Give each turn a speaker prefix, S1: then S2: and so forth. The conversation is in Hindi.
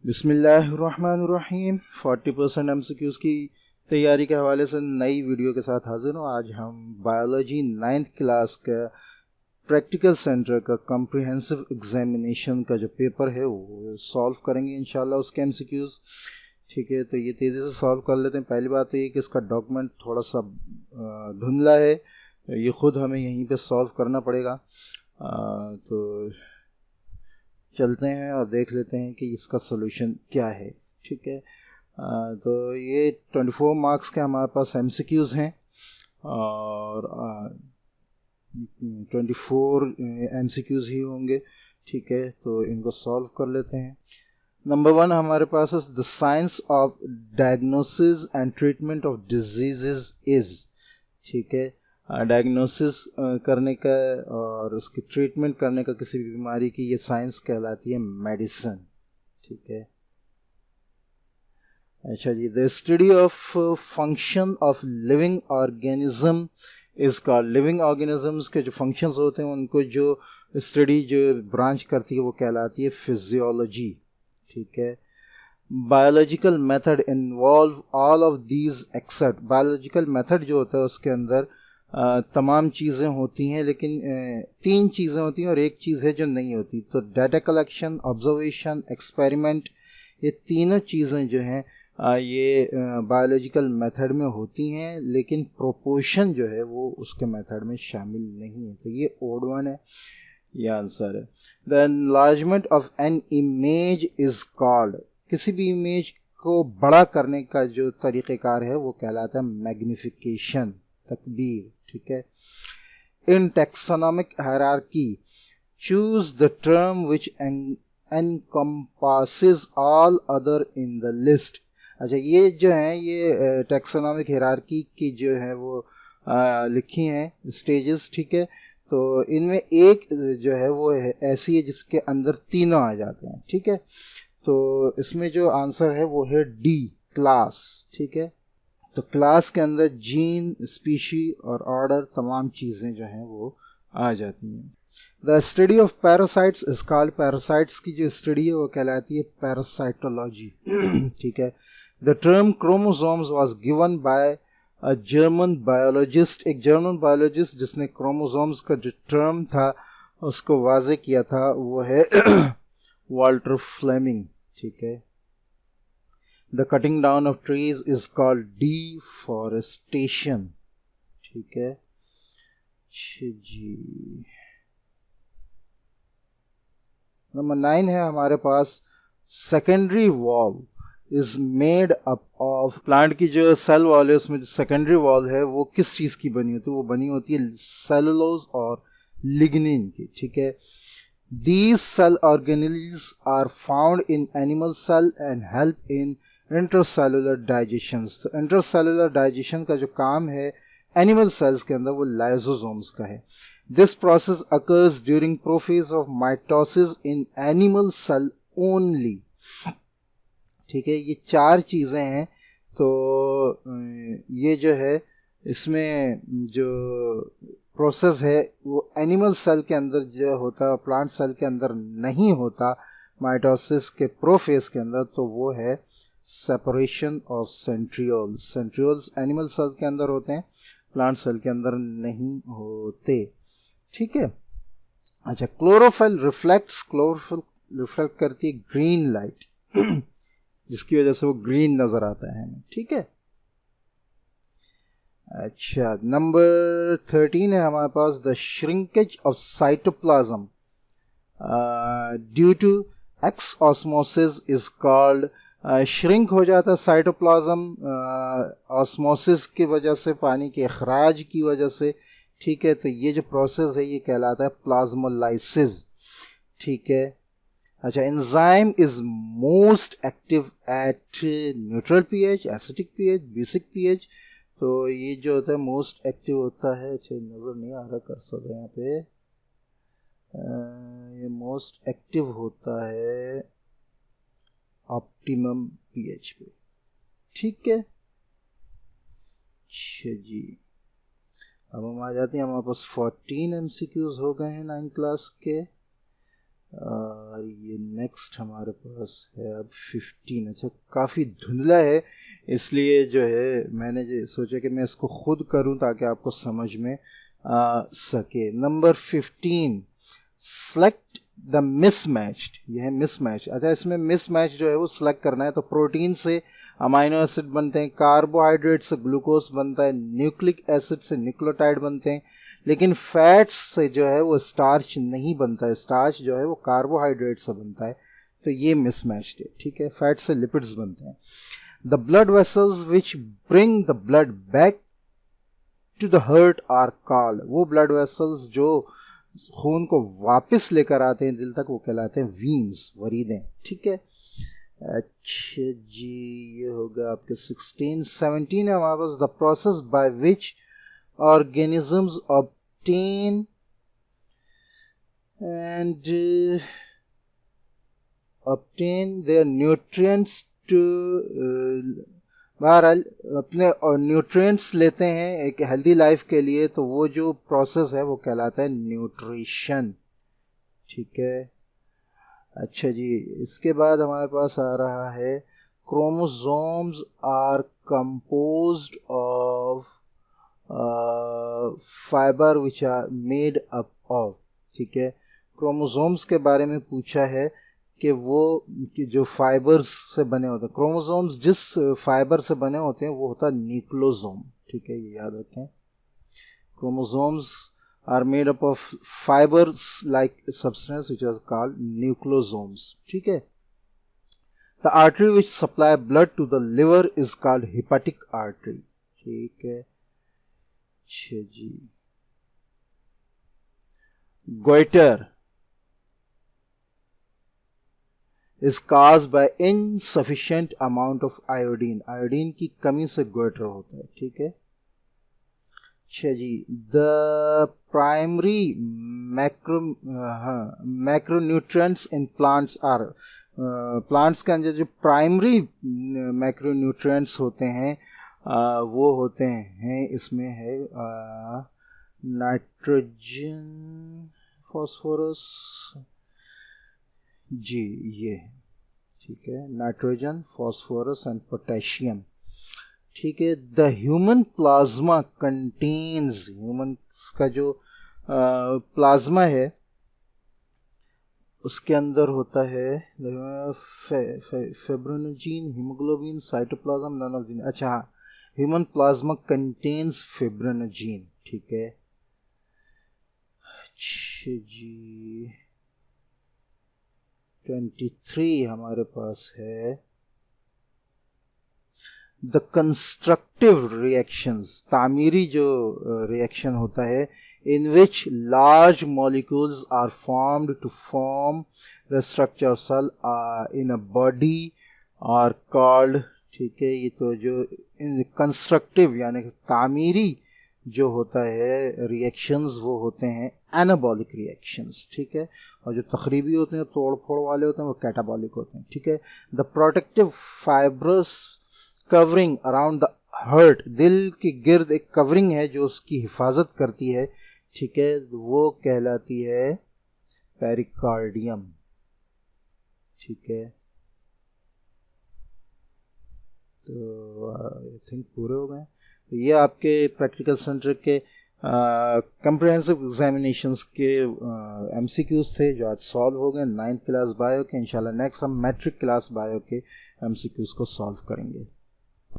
S1: बिस्मिल्लाहिर्रहमानिर्रहीम 40% MCQs की तैयारी के हवाले से नई वीडियो के साथ हाजिर हूँ। आज हम बायोलॉजी 9th क्लास का प्रैक्टिकल सेंटर का कॉम्प्रिहेंसिव एग्जामिनेशन का जो पेपर है वो सॉल्व करेंगे इंशाल्लाह उसके MCQs। ठीक है, तो ये तेज़ी से सॉल्व कर लेते हैं। पहली बात तो ये कि इसका डॉक्यूमेंट थोड़ा सा धुंधला है, ये ख़ुद हमें यहीं पे सॉल्व करना पड़ेगा। तो चलते हैं और देख लेते हैं कि इसका सोल्यूशन क्या है। ठीक है, तो ये 24 मार्क्स के हमारे पास MCQs हैं और 24 MCQs ही होंगे। ठीक है, तो इनको सॉल्व कर लेते हैं। नंबर 1 हमारे पास the science of diagnosis and treatment of diseases is. ठीक है, डायग्नोसिस करने का और उसकी ट्रीटमेंट करने का किसी भी बीमारी की ये साइंस कहलाती है मेडिसिन। ठीक है, अच्छा जी, the study of function of living organism is called. Living organisms के जो फंक्शंस होते हैं उनको जो स्टडी जो ब्रांच करती है वो कहलाती है फिजियोलॉजी। ठीक है, biological method involve all of these except. Biological method जो होता है उसके अंदर तमाम चीज़ें होती हैं, लेकिन 3 चीज़ें होती हैं और एक चीज़ है जो नहीं होती। तो डाटा कलेक्शन, ऑब्जर्वेशन, एक्सपेरिमेंट, ये तीनों चीज़ें जो हैं ये बायोलॉजिकल मेथड में होती हैं, लेकिन प्रोपोर्शन जो है वो उसके मेथड में शामिल नहीं है। तो ये ओड वन है, ये आंसर है। The enlargement of an image is called. किसी भी इमेज को बड़ा करने का जो तरीक़ेकार है वो कहलाता है मैग्निफिकेशन, तकबीर। ठीक है, in taxonomic hierarchy choose the term which encompasses all other in the list। अच्छा, ये जो है ये टैक्सोनॉमिक हायरार्की की जो है वो लिखी हैं स्टेजेस। ठीक है, तो इनमें एक जो है वो है ऐसी है जिसके अंदर तीनों आ जाते हैं। ठीक है, तो इसमें जो आंसर है वो है डी, क्लास। ठीक है, तो क्लास के अंदर जीन, स्पीशी और ऑर्डर तमाम चीज़ें जो हैं वो आ जाती हैं। The study of parasites is called. Parasites की जो स्टडी है वो कहलाती है पैरासाइटोलॉजी। ठीक है, the term chromosomes was given by a German biologist. एक जर्मन बायोलॉजिस्ट जिसने क्रोमोसोम्स का जो टर्म था उसको वाजे किया था वो है वाल्टर फ्लेमिंग। ठीक है, the cutting down of trees is called deforestation. ठीक है जी, नंबर 9 है हमारे पास secondary wall is made up of. Plant की जो सेल वॉल है उसमें जो सेकेंडरी वॉल है वो किस चीज़ की बनी होती है? वो बनी होती है सेलुलोज और लिग्निन की। ठीक है, these cell organelles are found in animal cell and help in intracellular digestion. तो इंट्रासेलुलर डाइजेशन का जो काम है एनिमल सेल्स के अंदर वो लाइसोसोम्स का है। This process occurs during prophase of mitosis in animal cell only. ठीक है, ये 4 चीज़ें हैं। तो ये जो है इसमें जो प्रोसेस है वो एनिमल सेल के अंदर जो होता, प्लांट सेल के अंदर नहीं होता माइटोसिस के प्रोफेज के अंदर, तो वो है separation of centrioles. Centrioles animal cell के अंदर होते हैं, प्लांट सेल के अंदर नहीं होते। ठीक है, अच्छा, क्लोरोफिल रिफ्लेक्ट्स। क्लोरोफिल रिफ्लेक्ट करती है ग्रीन लाइट जिसकी वजह से वो ग्रीन नजर आता है। ठीक है, अच्छा, नंबर 13 है हमारे पास the shrinkage of cytoplasm due to exosmosis is called. Shrink हो जाता है साइटोप्लाज्म ऑस्मोसिस की वजह से, पानी के अखराज की वजह से। ठीक है, तो ये जो प्रोसेस है ये कहलाता है प्लाज्मोलाइसिस। ठीक है, अच्छा, enzyme is most active at neutral pH, acidic pH, basic pH. तो ये जो होता है मोस्ट एक्टिव होता है, अच्छा नज़र नहीं आ रहा कर्सर यहाँ पे, ये मोस्ट एक्टिव होता है ऑप्टिमम पीएच पे। ठीक है, अच्छा जी, अब हम आ जाते हैं, हमारे पास 14 MCQs हो गए हैं 9 क्लास के। और ये नेक्स्ट हमारे पास है अब 15। अच्छा, काफ़ी धुंधला है, इसलिए जो है मैंने जो सोचा कि मैं इसको खुद करूं ताकि आपको समझ में आ सके। Number 15, select the mismatched. यह है मिसमैच। अच्छा, इसमें मिसमैच जो है वो सिलेक्ट करना है। तो प्रोटीन से अमाइनो एसिड बनते हैं, कार्बोहाइड्रेट से ग्लूकोज बनता है, न्यूक्लिक एसिड से न्यूक्लियोटाइड बनते हैं, लेकिन फैट्स से जो है वो स्टार्च नहीं बनता है। स्टार्च जो है वो कार्बोहाइड्रेट से बनता है। तो ये मिसमैच्ड है, ठीक है। फैट से लिपिड्स बनते हैं। The blood vessels which bring the blood back to the heart are called. वो ब्लड वेसल्स जो खून को वापस लेकर आते हैं दिल तक, वो कहलाते हैं वीन्स, वरीदें, ठीक है। अच्छा जी, ये होगा आपके 16। 17 है हमारे पास, the process by which organisms obtain their nutrients to बहरहाल अपने और न्यूट्रिएंट्स लेते हैं एक हेल्दी लाइफ के लिए, तो वो जो प्रोसेस है वो कहलाता है न्यूट्रिशन, ठीक है। अच्छा जी, इसके बाद हमारे पास आ रहा है chromosomes are composed of fibre which are made up of, ठीक है। क्रोमोसोम्स के बारे में पूछा है कि वो कि जो फाइबर्स से बने होते हैं, क्रोमोसोम्स जिस फाइबर से बने होते हैं वो होता है न्यूक्लियोसोम, ठीक है, ये याद रखें। Chromosomes are made up of fibres like substance which are called nucleosomes, ठीक है। The artery which supply blood to the liver is called hepatic artery, ठीक है। अच्छा जी, goitre is caused by insufficient amount of iodine। आयोडीन की कमी से गोइटर होता है, ठीक है। अच्छा जी, the primary macronutrients in plants are, plants के अंदर जो प्राइमरी मैक्रोन्यूट्रिएंट्स होते हैं वो होते हैं, इसमें है नाइट्रोजन, फॉस्फोरस, जी ये, ठीक है, नाइट्रोजन, फॉस्फोरस एंड पोटेशियम, ठीक है। The human plasma contains, human का जो प्लाज्मा है उसके अंदर होता है fibrinogen, haemoglobin, cytoplasm, none of the, अच्छा, ह्यूमन प्लाज्मा कंटेन्स फिब्रिनोजेन, ठीक है। अच्छा जी, 23 हमारे पास है द कंस्ट्रक्टिव रिएक्शंस, तामीरी जो रिएक्शन होता है, in which large molecules are formed to form the structure of cell in a body are called, ठीक है। ये तो जो कंस्ट्रक्टिव यानी तामीरी जो होता है रिएक्शंस वो होते हैं एनाबॉलिक रिएक्शंस, ठीक है। और जो तकरीबी होते हैं, तोड़ फोड़ वाले होते हैं, वो कैटाबॉलिक होते हैं, ठीक है। The protective fibrous covering around the heart, दिल के गिर्द एक कवरिंग है जो उसकी हिफाजत करती है, ठीक है, वो कहलाती है पेरिकार्डियम, ठीक है। तो आई थिंक पूरे हो गए। तो ये आपके प्रैक्टिकल सेंटर के कंप्रिहेंसिव एग्जामिनेशंस के एमसीक्यूज थे जो आज सॉल्व हो गए 9th क्लास बायो के। इंशाल्लाह नेक्स्ट हम मैट्रिक क्लास बायो के एमसीक्यूज को सॉल्व करेंगे।